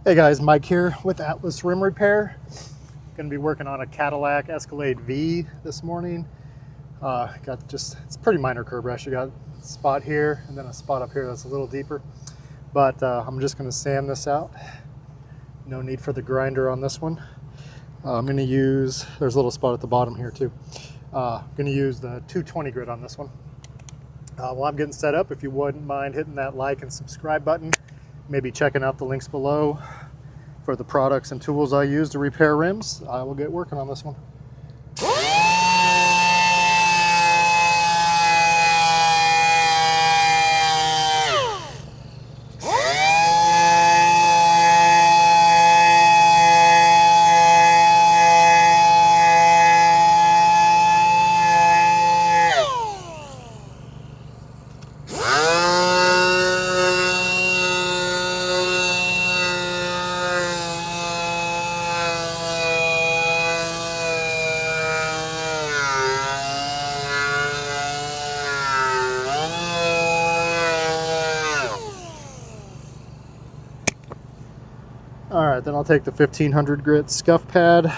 Hey guys, Mike here with Atlas Rim Repair. Going to be working on a Cadillac Escalade V this morning. It's pretty minor curb rash. You got a spot here and then a spot up here that's a little deeper. But I'm just going to sand this out. No need for the grinder on this one. I'm going to use, there's a little spot at the bottom here too. I'm going to use the 220 grit on this one. While I'm getting set up, if you wouldn't mind hitting that like and subscribe button, maybe checking out the links below for the products and tools I use to repair rims. I will get working on this one. All right, then I'll take the 1500 grit scuff pad.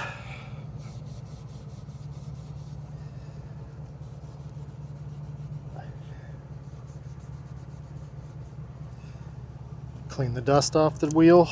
Clean the dust off the wheel.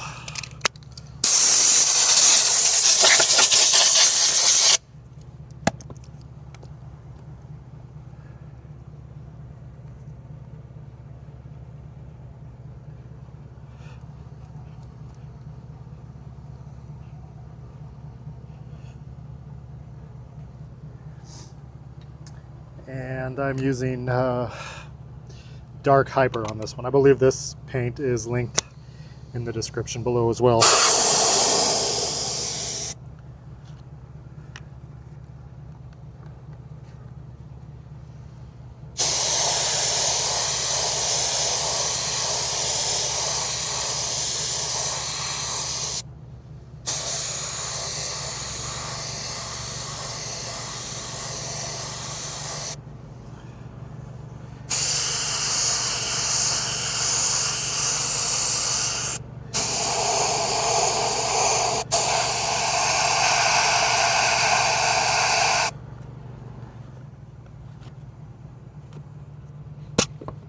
And I'm using dark hyper on this one. I believe this paint is linked in the description below as well.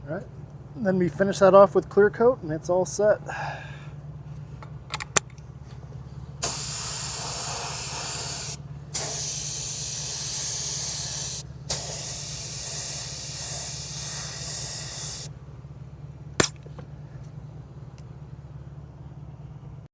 All right, then we finish that off with clear coat and it's all set.